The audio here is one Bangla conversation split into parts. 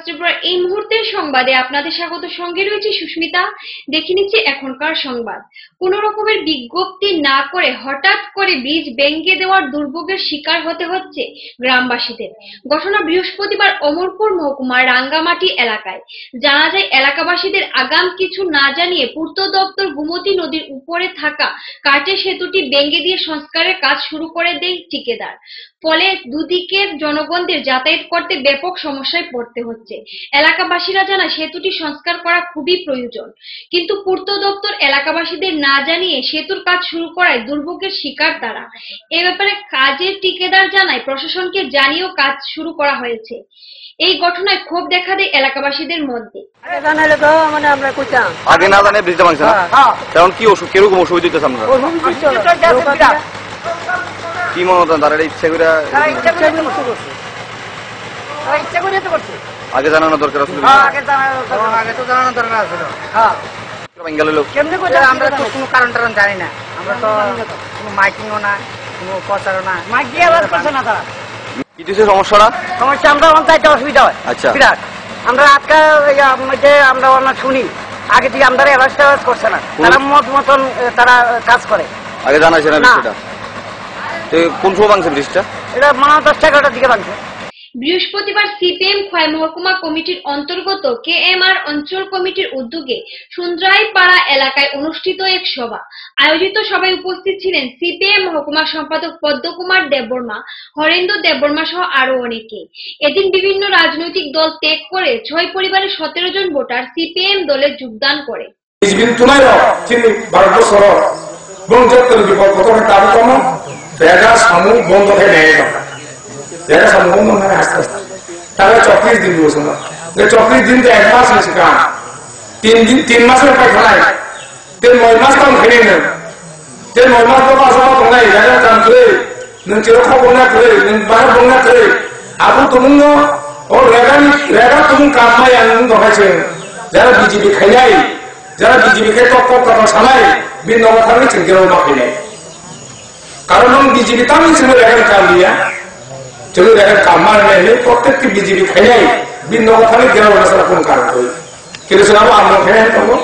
ত্রিপুরার এই মুহূর্তের সংবাদে আপনাদের স্বাগত। সঙ্গে রয়েছে সুস্মিতা। দেখে নিচ্ছি এখনকার সংবাদ। কোনো রকমের বিজ্ঞপ্তি না করে হঠাৎ করে ব্রিজ ভেঙে দেওয়ার দুর্ভোগের শিকার হতে হচ্ছে গ্রামবাসীদের। ঘটনা বৃহস্পতিবার অমরপুর মহকুমার রাঙ্গামাটি এলাকায়। জানা যায়, এলাকাবাসীদের আগাম কিছু না জানিয়ে পূর্ত দপ্তর গোমতী নদীর উপরে থাকা কাঠের সেতুটি ভেঙে দিয়ে সংস্কারের কাজ শুরু করে দেয় ঠিকাদার। ফলে দুদিকের জনগণদের যাতায়াত করতে ব্যাপক সমস্যায় পড়তে হচ্ছে। এলাকাবাসীরা জানায়, সেতুটি সংস্কার করা খুবই প্রয়োজন, কিন্তু পূর্ত দপ্তর এলাকাবাসীদের না জানিয়ে সেতুর কাজ শুরু করায় দুর্ভোগের শিকার তারা। এ ব্যাপারে কাজের ঠিকাদার জানায়, প্রশাসনকে জানিয়েও কাজ শুরু করা হয়েছে। এই ঘটনায় ক্ষোভ দেখা দেয় এলাকাবাসীদের মধ্যে। আগে না জানে ব্রিজটা ভাঙছে না, কারণ কি কিরকম অসুবিধা হচ্ছে আমরা কি মনে হতো তারা ইচ্ছা করে আগে জানানো দরকার ছিল। আমরা তো কোনো কারণ টারণ জানি না, আমরা তো কোনো মাইকিংও না, কোনো প্রচারও না, মাইক দিয়ে আবার করছে না তারা। কি দিচ্ছে সমস্যাটা? সমস্যা আমরা যাইতে অসুবিধা হয়। আচ্ছা, বিরাট আমরা আজকে আমরা অনেক শুনি আগে থেকে আমরা ব্যবস্থা করছে না, তারা মত মতন তারা কাজ করে। আগে জানাইছে না বিষয়টা? কোন সময় ভাঙছে ব্রিজটা? এটা মনে হয় 10-11টার দিকে ভাঙছে। বৃহস্পতিবার সিপিএম খোয়াই মহকুমা কমিটির অন্তর্গত কেএমআর অঞ্চল কমিটির উদ্যোগে সুন্দ্রাইপাড়া এলাকায় অনুষ্ঠিত এক সভা। আয়োজিত সভায় উপস্থিত ছিলেন সিপিএম মহকুমা সম্পাদক পদ্মকুমার দেববর্মা, হরেন্দ্র দেববর্মা সহ আরো অনেকে। এদিন বিভিন্ন রাজনৈতিক দল ত্যাগ করে 6 পরিবারের 17 জন ভোটার সিপিএম দলে যোগদান করে। তাহলে 34 দিন বসে না, 34 দিন তো 1 মাস হয়েছে কাম, 3 মাসের পায়খানায় 9 মাস কাম খেয়ে নেন, 9 মাস তো আসা নাই জায়গা কাম করে চিরক্ষা বন্যা করে বাহার বন্যা করে আবু তুমুন ও রেগা তুমুন কামাই আনন্দ হয়েছে। যারা বিজেপি খাই যারা বিজেপি খাই টক কথা সামাই ভিন্ন কথা চিন্তাও না খাই, কারণ বিজেপি তামিল ছিল রেগার কাম দিয়া চলো দেখেন কামার নেই প্রত্যেককে বিজেপি খেয়ে ভিন্ন কথা গেল কোন কারণ হই কেছিলাম আমরা খেয়ে পাবো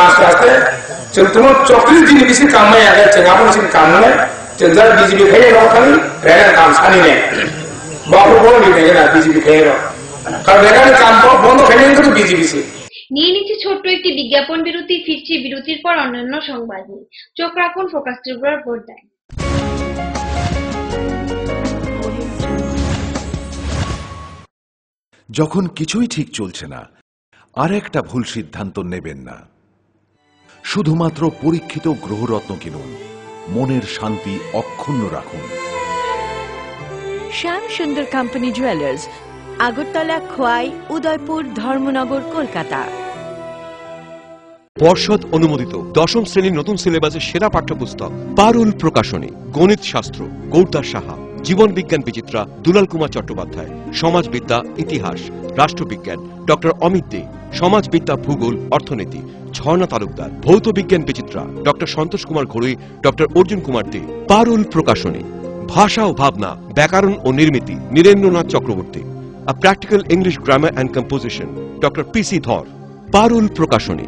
আস্তে আস্তে চল তোমার 34 দিন বেশি কামাই আগে আমার কাম নেই যারা বিজেপি খেয়ে ওখানে রেগার কাম সানি নেই বাবু বড় নেই না বিজেপি খেয়ে কারণ রেগারের কাম বন্ধ খেয়ে কিন্তু বিজেপি নিয়ে নিচ্ছে ছোট্ট একটি বিজ্ঞাপন বিরতি। ফিরছি বিরতির পর অন্যান্য সংবাদ নিয়ে। চোখ রাখুন ফোকাস ত্রিপুরার পর্দায়। যখন কিছুই ঠিক চলছে না, আর একটা ভুল সিদ্ধান্ত নেবেন না। শুধুমাত্র পরীক্ষিত গ্রহরত্ন কিনুন, মনের শান্তি অক্ষুণ্ণ রাখুন। শ্যাম সুন্দর কোম্পানি জুয়েলার্স, আগরতলা, খোয়াই, উদয়পুর, ধর্মনগর, কলকাতা। পর্ষদ অনুমোদিত 10ম শ্রেণীর নতুন সিলেবাসের সেরা পাঠ্যপুস্তক পারুল প্রকাশনী। গণিত শাস্ত্র গৌরদাস সাহা, জীবন বিজ্ঞান বিচিত্রা দুলাল কুমার চট্টোপাধ্যায়, সমাজবিদ্যা ইতিহাস রাষ্ট্রবিজ্ঞান ডক্টর অমিত দে, সমাজবিদ্যা ভূগোল অর্থনীতি ঝর্ণা তালুকদার, ভৌত বিজ্ঞান বিচিত্রা ডক্টর সন্তোষ কুমার ঘড়ুই, ডক্টর অর্জুন কুমার দে। পারুল প্রকাশনী। ভাষা ও ভাবনা, ব্যাকরণ ও নির্মিতি Nirendranath Chakraborty. A practical English grammar and composition doctor PC Dhar. Parul প্রকাশনী।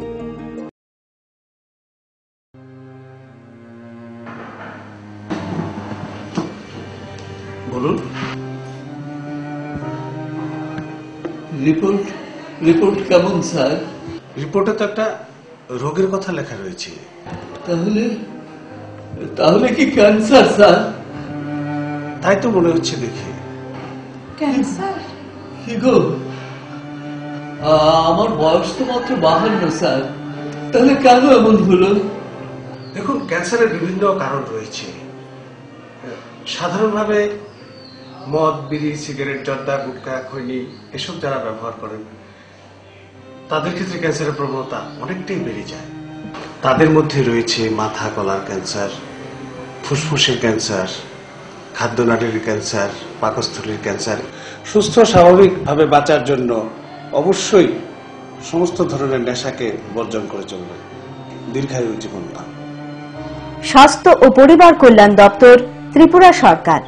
বলুন। রিপোর্ট কেমন স্যার? রিপোর্টে তো একটা রোগের কথা লেখা রয়েছে। তাহলে কি ক্যান্সার স্যার? তাই তো মনে হচ্ছে দেখে। ক্যান্সার? কি গো, আমার বয়স তো মাত্র 52 স্যার, তাহলে কেন এমন হলো? দেখুন, ক্যান্সারের বিভিন্ন কারণ রয়েছে। সাধারণভাবে মদ, বিড়ি, সিগারেট, জর্দা, গুটখা, খৈনি এসব যারা ব্যবহার করেন তাদের ক্ষেত্রে ক্যান্সারের প্রবণতা অনেকটাই বেড়ে যায়। তাদের মধ্যে রয়েছে মাথা গলার ক্যান্সার, ফুসফুসের ক্যান্সার, খাদ্যনালীর ক্যান্সার, পাকস্থলীর ক্যান্সার। সুস্থ স্বাভাবিকভাবে বাঁচার জন্য অবশ্যই সমস্ত ধরনের নেশাকে বর্জন করে চলবে, দীর্ঘায়ু জীবন পান। স্বাস্থ্য ও পরিবার কল্যাণ দপ্তর, ত্রিপুরা সরকার।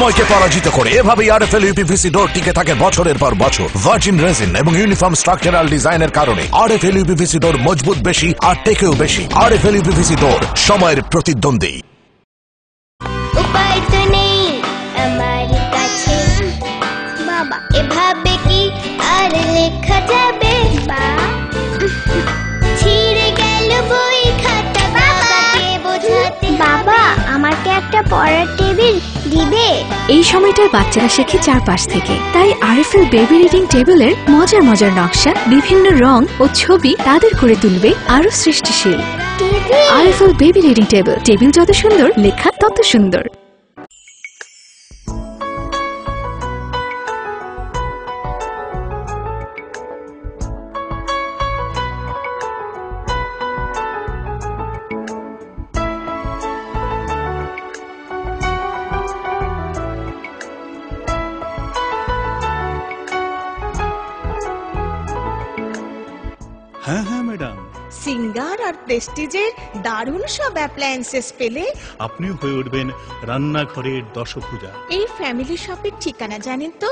সময়কে পরাজিত করে এভাবেই আরএফএল ইউপিভিসি ডোর টিকে থাকে বছরের পর বছর। ভার্জিন রেজিন এবং ইউনিফর্ম স্ট্রাকচারাল ডিজাইনের কারণে আরএফএল ইউপিভিসি ডোর মজবুত বেশি আর টেকেও বেশি। আরএফএল ইউপিভিসি ডোর, সময়ের প্রতিদ্বন্দ্বী। উপায় তো নেই আমার কাছে বাবা, এভাবে কি আর লেখা যাবে? ছিঁড়ে গেল বই খাতা, বাবাকে বোঝাতে। বাবা, আমাকে একটা পড়ার টেবিল দিবে? এই সময়টার বাচ্চারা শেখে চারপাশ থেকে, তাই আরএফএল বেবি রিডিং টেবিলের মজার মজার নকশা, বিভিন্ন রং ও ছবি তাদের করে তুলবে আরো সৃষ্টিশীল। RFL baby reading table, table যত সুন্দর, লেখা তত সুন্দর। হ্যাঁ হ্যাঁ ম্যাডাম, সিঙ্গার আর প্রেস্টিজের দারুণ সব অ্যাপ্লায়েন্সেস পেলে আপনিও হয়ে উঠবেন রান্নাঘরের দশভুজা। এই ফ্যামিলি শপের ঠিকানা জানেন তো?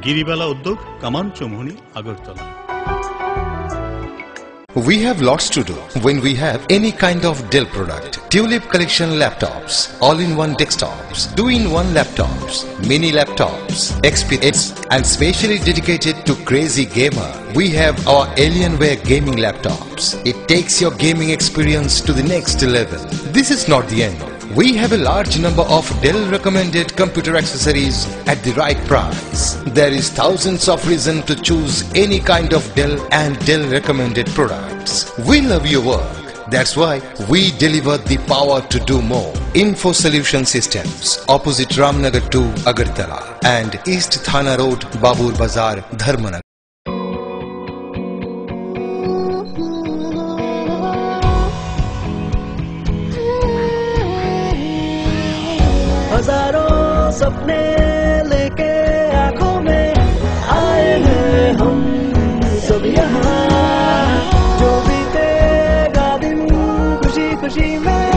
গিরিবালা উদ্যোগ, কামান Chowmuhani, Agartala. We have lots to do when we have any kind of Dell product. Tulip collection laptops, all-in-one desktops, 2-in-1 laptops, mini laptops, XPS, and specially dedicated to crazy gamer. We have our Alienware gaming laptops. It takes your gaming experience to the next level. This is not the end. We have a large number of Dell recommended computer accessories at the right price. There is thousands of reasons to choose any kind of Dell and Dell recommended products. We love your work. That's why we deliver the power to do more. Info Solution Systems, opposite Ramnagar 2, Agartala, and East Thana Road, Babur Bazar, Dharmanagar. हजारों सपने लेके आंखों में आए हैं हम सब यहाँ, जो बीतेगा दिन खुशी खुशी में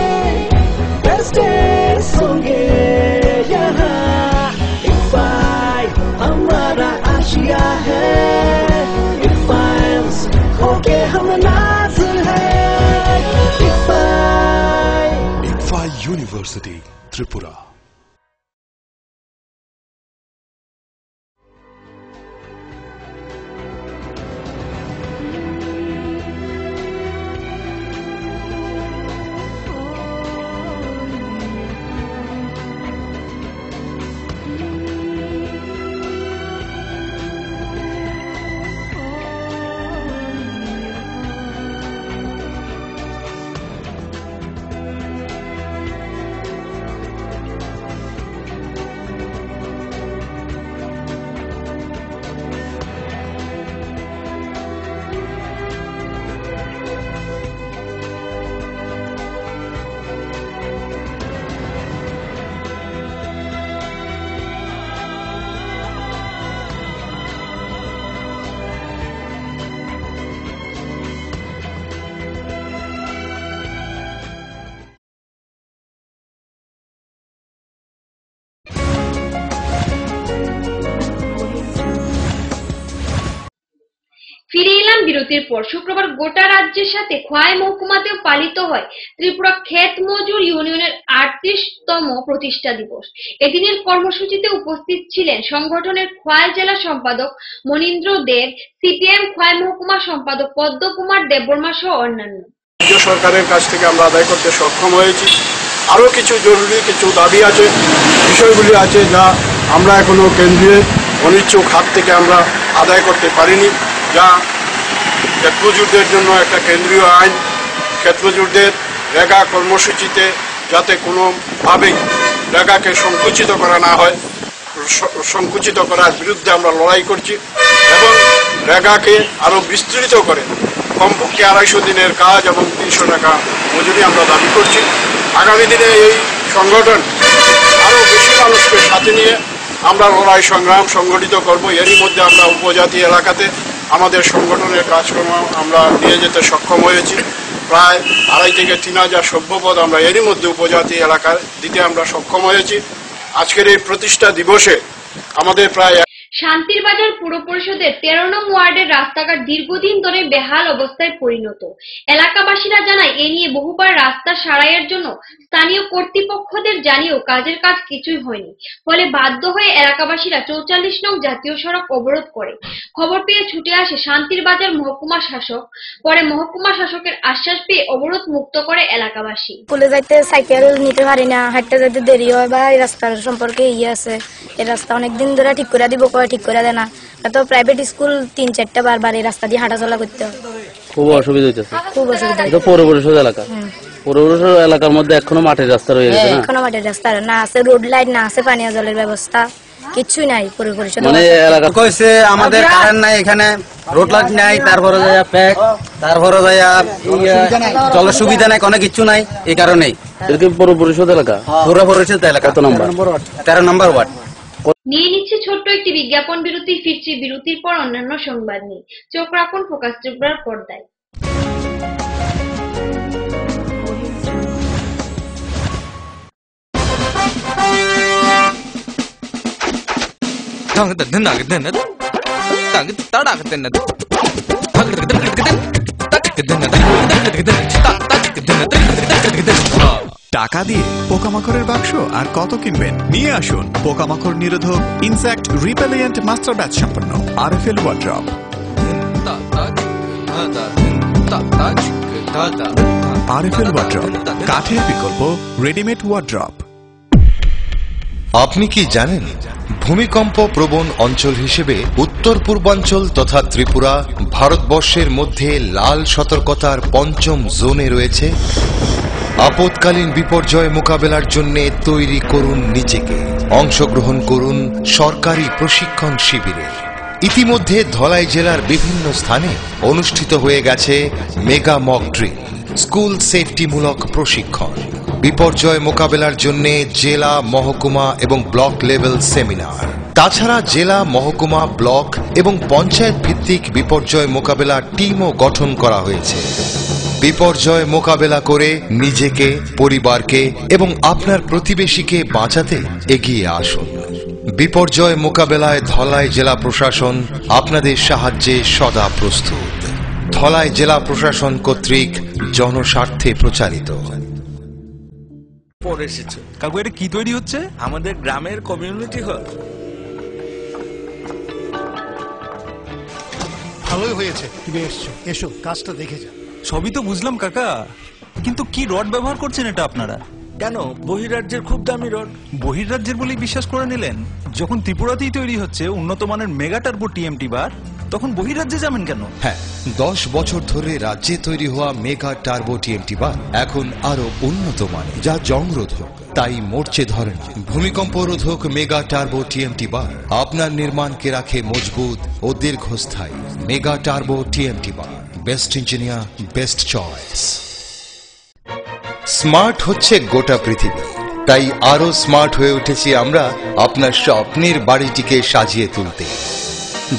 बेस्ट डेज होंगे यहाँ। इफ़ाई हमारा आशिया है, इफ़ाइल्स होके हम नाज है। इफ़ाई यूनिवर्सिटी त्रिपुरा। ফিরে এলাম বিরতির পর। শুক্রবার গোটা রাজ্যের সাথে খোয়াই মহকুমাতেও পালিত হয় ত্রিপুরা ক্ষেত মজুর ইউনিয়নের 38তম প্রতিষ্ঠা দিবস। এদিনের কর্মসূচিতে উপস্থিত ছিলেন সংগঠনের খোয়াই জেলা সম্পাদক মনীন্দ্র দেব, সিপিএম খোয়াই মহকুমা সম্পাদক পদ্মকুমার দেববর্মা সহ অন্যান্য। রাজ্য সরকারের কাছ থেকে আমরা আদায় করতে সক্ষম হয়েছি। আরো কিছু জরুরি কিছু দাবি আছে, বিষয়গুলি আছে যা আমরা এখনো কেন্দ্রীয় অনিচ্ছুক হাত থেকে আমরা আদায় করতে পারিনি, যা ক্ষেতমজুরদের জন্য একটা কেন্দ্রীয় আইন, ক্ষেতমজুরদের রেগা কর্মসূচিতে যাতে কোনোভাবেই রেগাকে সংকুচিত করা না হয়, সংকুচিত করার বিরুদ্ধে আমরা লড়াই করছি এবং রেগাকে আরো বিস্তৃত করে কমপক্ষে 250 দিনের কাজ এবং 300 টাকা মজুরি আমরা দাবি করছি। আগামী দিনে এই সংগঠন আরো বেশি মানুষকে সাথে নিয়ে আমরা লড়াই সংগ্রাম সংগঠিত করব। এরই মধ্যে আমরা উপজাতি এলাকাতে আমাদের সংগঠনের কাজকর্ম আমরা নিয়ে যেতে সক্ষম হয়েছি। প্রায় 2,500 থেকে 3,000 সভ্যপদ আমরা এরই মধ্যে উপজাতি এলাকায় দিতে আমরা সক্ষম হয়েছি আজকের এই প্রতিষ্ঠা দিবসে আমাদের প্রায় শান্তির বাজার পুর পরিষদের 13 নং ওয়ার্ডের রাস্তাঘাট দীর্ঘদিন ধরে বেহাল অবস্থায় পরিণত। এলাকাবাসীরা জানায় এ নিয়ে বহুবার রাস্তা সারাইয়ের জন্য স্থানীয় কর্তৃপক্ষদের জানিয়েও কাজের কাজ কিছুই হয়নি। ফলে বাধ্য হয়ে এলাকাবাসীরা 44 নং জাতীয় সড়ক অবরোধ করে। খবর পেয়ে ছুটে আসে শান্তির বাজার মহকুমা শাসক। পরে মহকুমা শাসকের আশ্বাস পেয়ে অবরোধ মুক্ত করে এলাকাবাসী। স্কুলে যাইতে সাইকেল নিতে পারি না, হাঁটতে যাইতে দেরি হয় বা এই রাস্তার সম্পর্কে আছে। এই রাস্তা অনেকদিন ধরে ঠিক করে দিব, ঠিক করে দেয় না। তো প্রাইভেট স্কুল 3-4টা বারবার এই রাস্তা দিয়ে হাঁটাচলা করতে হয়, খুব অসুবিধা হইতেছে। খুব অসুবিধা। এটা পৌর পরিষদ এলাকা, পৌর পরিষদ এলাকার মধ্যে এখনো মাটির রাস্তা রয়ে গেছে। এখনো মাটির রাস্তা না আছে, রোড লাইট না আছে, পানীয় জলের ব্যবস্থা কিছুই নাই পৌর পরিষদ। মানে এলাকা কইছে আমাদের কারেন্ট নাই, এখানে রোড লাইট নাই, তারপরে যায় প্যাক, তারপরে যায় জলের সুবিধা নাই, কোনো কিছু নাই। এই কারণেই এটা পৌর পরিষদ এলাকা, পৌর পরিষদ এলাকা। কত নম্বর? 13 নম্বর ওয়ার্ড। নিয়ে নিচ্ছে ছোট্ট একটি বিজ্ঞাপন বিরতি। ফিরছি বিরতির পর অন্যান্য সংবাদ নিয়ে। চোখ রাখুন ফোকাস ত্রিপুরার পর্দায়। টাকা দিয়ে পোকামাকড়ের বাক্স আর কত কিনবেন? নিয়ে আসুন পোকামাকড় নিরোধক ইনসেক্ট রিপেলিয়েন্ট মাস্টার ব্যাচ সম্পন্ন আরএফএল ওয়ার্ড্রপ। আরএফএল ওয়ার্ড্রপ, কাঠের বিকল্প রেডিমেড ওয়ার্ড্রপ। আপনি কি জানেন ভূমিকম্প প্রবণ অঞ্চল হিসেবে উত্তর পূর্বাঞ্চল তথা ত্রিপুরা ভারতবর্ষের মধ্যে লাল সতর্কতার 5ম জোনে রয়েছে? আপৎকালীন বিপর্যয় মোকাবেলার জন্য তৈরি করুন নিজেকে। অংশগ্রহণ করুন সরকারি প্রশিক্ষণ শিবিরে। ইতিমধ্যে ধলাই জেলার বিভিন্ন স্থানে অনুষ্ঠিত হয়ে গেছে মেগা মক ড্রিল, স্কুল সেফটিমূলক প্রশিক্ষণ, বিপর্যয় মোকাবেলার জন্য জেলা, মহকুমা এবং ব্লক লেভেল সেমিনার। তাছাড়া জেলা, মহকুমা, ব্লক এবং পঞ্চায়েত ভিত্তিক বিপর্যয় মোকাবেলা টিমও গঠন করা হয়েছে। বিপর্যয় মোকাবেলা করে নিজেকে, পরিবারকে এবং আপনার প্রতিবেশীকে বাঁচাতে এগিয়ে আসুন। বিপর্যয় মোকাবেলায় ধলাই জেলা প্রশাসন আপনাদের সাহায্যে সদা প্রস্তুত। ধলাই জেলা প্রশাসন কর্তৃক জনস্বার্থে প্রচারিত। পরে এসেছে কাকু, এটা কি তৈরি হচ্ছে? আমাদের গ্রামের কমিউনিটি হল। ভালোই হয়েছে তুমি এসছো, এসো কাজটা দেখে যা। সবই তো বুঝলাম কাকা, কিন্তু কি রড ব্যবহার করছেন এটা আপনারা? কেন, বহিরাজ্যের খুব দামি রড। বহিরাজ্যের বলেই বিশ্বাস করে নিলেন? যখন ত্রিপুরাতেই তৈরি হচ্ছে উন্নত মানের মেগা টার্বো টিএমটি বার, তখন বহিরাজ্যে যাবেন কেন? হ্যাঁ, 10 বছর ধরে রাজ্যে তৈরি হওয়া মেগা টার্বো টিএমটি বার এখন আরো উন্নত মানের, যা জংরোধক, তাই মরচে ধরে না। ভূমিকম্প রোধক মেগা টার্বো টিএমটি বার আপনার নির্মাণকে রাখে মজবুত ও দীর্ঘস্থায়ী। মেগা টার্বো টিএমটি বার, best engineer, best choice. Smart হচ্ছে গোটা পৃথিবী, তাই আরো স্মার্ট হয়ে উঠেছি আমরা আপনার স্বপ্নের বাড়িটিকে সাজিয়ে তুলতে।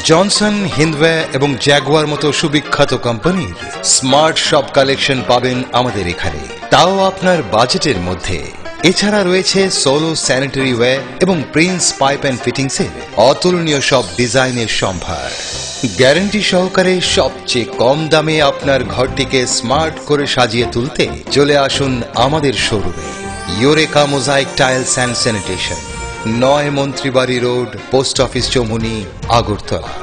জনসন, হিন্দওয়ে এবং জ্যাগুয়ার মতো সুবিখ্যাত কোম্পানির স্মার্ট সব কালেকশন পাবেন আমাদের এখানে, তাও আপনার বাজেটের মধ্যে। এছাড়া রয়েছে সোলো স্যানিটারি ওয়্যার এবং প্রিন্স পাইপ অ্যান্ড ফিটিংসের অতুলনীয় সব ডিজাইনের সম্ভার। গ্যারান্টি সহকারে সবচেয়ে কম দামে আপনার ঘরটিকে স্মার্ট করে সাজিয়ে তুলতে চলে আসুন আমাদের শোরুমে। Eureka mosaic tiles and sanitation, 9 Mantribari road, post office Chowmuhani, Agartala.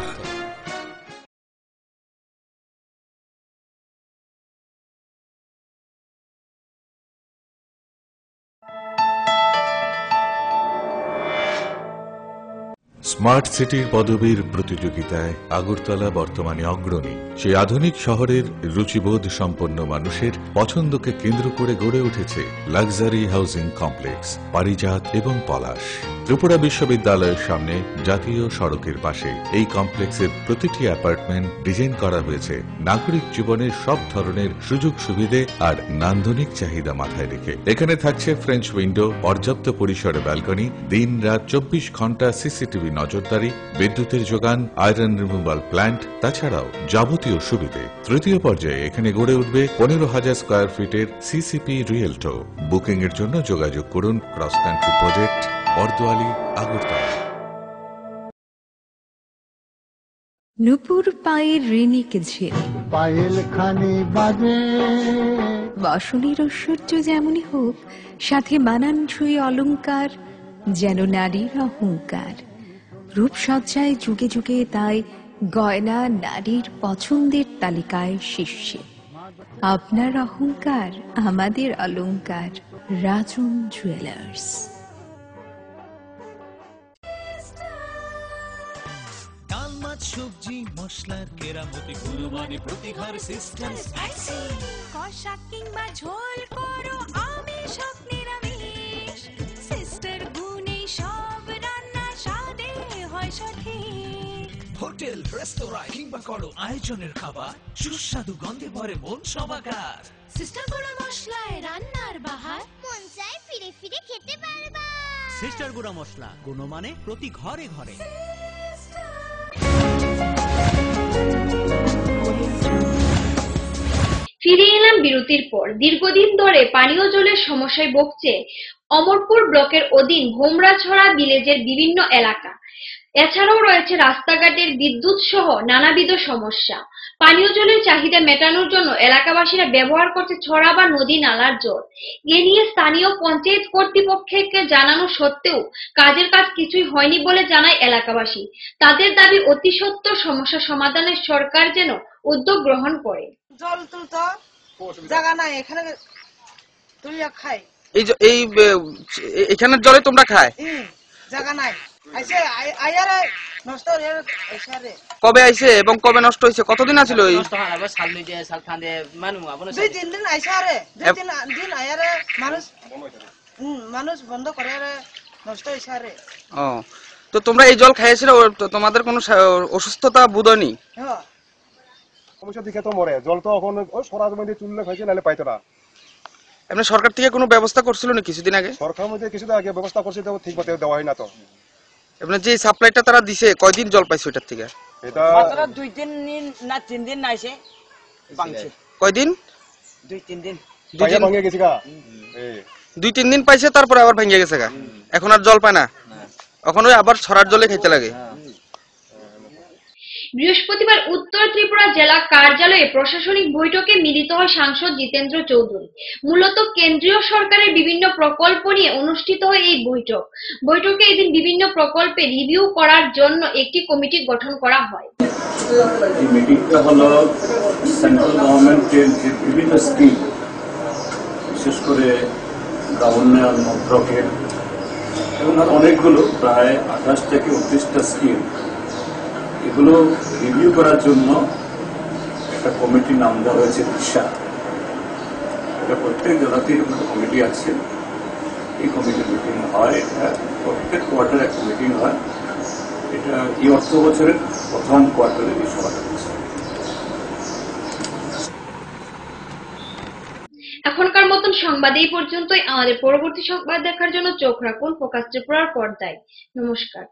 Smart সিটির পদবীর প্রতিযোগিতায় আগরতলা বর্তমানে অগ্রণী। সেই আধুনিক শহরের রুচিবোধ সম্পন্ন মানুষের পছন্দকে কেন্দ্র করে গড়ে উঠেছে লাক্সারি হাউজিং কমপ্লেক্স পারিজাত এবং পলাশ। ত্রিপুরা বিশ্ববিদ্যালয়ের সামনে জাতীয় সড়কের পাশে এই কমপ্লেক্সের প্রতিটি অ্যাপার্টমেন্ট ডিজাইন করা হয়েছে নাগরিক জীবনের সব ধরনের সুযোগ সুবিধে আর নান্দনিক চাহিদা মাথায় রেখে। এখানে থাকছে ফ্রেঞ্চ উইন্ডো, পর্যাপ্ত পরিসরে ব্যালকনি, দিন রাত 24 ঘন্টা সিসিটিভি নজরদারি, বিদ্যুতের যোগান, আয়রন রিমুভাল প্ল্যান্ট, তাছাড়াও যাবতীয় সুবিধে। তৃতীয় পর্যায়ে এখানে গড়ে উঠবে 15,000 স্কয়ার ফিটের সিসিপি রিয়েলটো। বুকিং এর জন্য যোগাযোগ করুন cross country project Bordowali, Agartala. নুপুর পায়ের ঋণিকে ঝিল পায়েল খানি বাজে বাসনের ঐশ্বর্য যেমনই হোক, সাথে মানানসই অলংকার যেন নারীর অহংকার। রূপসজ্জায় যুগে যুগে তাই গয়না নারীর পছন্দের তালিকায় শীর্ষে। আপনার অহংকার আমাদের অলংকার। রাজন জুয়েলার্স। ডাল মাছ সবজি মশলার কেরামতি গুণমানে প্রতি ঘর সিস্টেম স্পাইসি। কষা কিংবা ঝোল করো আমিষ হোক নিরামিষ, সিস্টার গুণে সব রান্না স্বাদে হয় সঠিক। হোটেল রেস্তোরাঁ কিংবা করো আয়োজনের খাবার, সুস্বাদু গন্ধে ভরে মন সবাকার। সিস্টার গুঁড়ো মশলায় রান্নার বাহার, মন চাই ফিরে ফিরে খেতে পারবা। সিস্টার গুঁড়ো মশলা, গুণমানে প্রতি ঘরে ঘরে। ফিরে এলাম বিরতির পর। দীর্ঘদিন ধরে পানীয় জলের সমস্যায় ভুগছে অমরপুর ব্লকের অধীন ভোমরাছড়া ভিলেজের বিভিন্ন এলাকা। এছাড়াও রয়েছে রাস্তাঘাটের বিদ্যুৎ সহ নানাবিধ সমস্যা। পানীয় জলের চাহিদা মেটানোর জন্য এলাকাবাসীরা ব্যবহার করছে ছড়া বা নদী নালার জল। এ নিয়ে স্থানীয় পঞ্চায়েত কর্তৃপক্ষকে জানানো সত্ত্বেও কাজের কাজ কিছুই হয়নি বলে জানায় এলাকাবাসী। তাদের দাবি অতি সত্বর সমস্যা সমাধানে সরকার যেন উদ্যোগ গ্রহণ করে। জল তুলতো জায়গা নাই, এখানে তুলিয়া খাই। এই এখানের জলে তোমরা খায়? জায়গা নাই, আইছে আয়ারে নষ্ট হয়ে আইছে রে। কবে আইছে এবং কবে নষ্ট হইছে? কতদিন আছিল? এই নষ্ট হয় আবার সাল লইতে সাল খান্দে মানু আপন 2-3 দিন আইছে রে। 2-3 দিন আয়ারে মানুষ বন্ধ করে রে, নষ্ট হইছে রে। ও, তো তোমরা এই জল খাইয়েছিল, তোমাদের কোনো অসুস্থতা বোধ হয়নি? হ্যাঁ, সমস্যা দিকে তো মরে জল তো এখন ওই সরাজ মধ্যে চুললে খাইছে, নালে পাইতো না। এমনি সরকার থেকে কোনো ব্যবস্থা করছিল না কিছুদিন আগে? সরকার মধ্যে কিছুদিন আগে ব্যবস্থা করছে, তো ঠিক মতো দেওয়া হয় না। তো এমনি যে সাপ্লাইটা তারা দিছে, কয়দিন জল পাইছে ওটার থেকে? এটা মাত্র 2-3 দিন না 3 দিন নাইছে পাইছে। কয়দিন? 2-3 দিন পাইয়া ভাঙে গেছে গা। 2-3 দিন পাইছে, তারপরে আবার ভেঙে গেছে গা। এখন আর জল পায় না, এখন ওই আবার ছড়ার জলে খাইতে লাগে। বৃহস্পতিবার উত্তর ত্রিপুরা জেলা কার্যালয়ে প্রশাসনিক বৈঠকে মিলিত হয় সাংসদ জিতেন্দ্র চৌধুরী। মূলত কেন্দ্রীয় সরকারের বিভিন্ন প্রকল্প নিয়ে অনুষ্ঠিত হয় এই বৈঠক। বৈঠকে এদিন বিভিন্ন প্রকল্পে রিভিউ করার জন্য একটি কমিটি গঠন করা হয়। এই মিটিংটা হলো সেন্ট্রাল গভর্নমেন্টের যে বিভিন্ন স্কিম, বিশেষ করে গ্রাম উন্নয়ন মন্ত্রকের এবং আর অনেকগুলো প্রায় 28 থেকে 29টা স্কিম, এগুলো রিভিউ করার জন্য একটা কমিটির নাম দেওয়া হয়েছে দিশা। এটা প্রত্যেক জেলাতেই কমিটি আছে। এই কমিটির মিটিং হয়, এটা প্রত্যেক কোয়ার্টারে একটা মিটিং হয়। এটা এই অর্থ বছরের প্রথম কোয়ার্টারে এই সভাটা হচ্ছে। এখনকার মতন সংবাদ এই পর্যন্তই। আমাদের পরবর্তী সংবাদ দেখার জন্য চোখ রাখুন ফোকাস ত্রিপুরার পর্দায়। নমস্কার।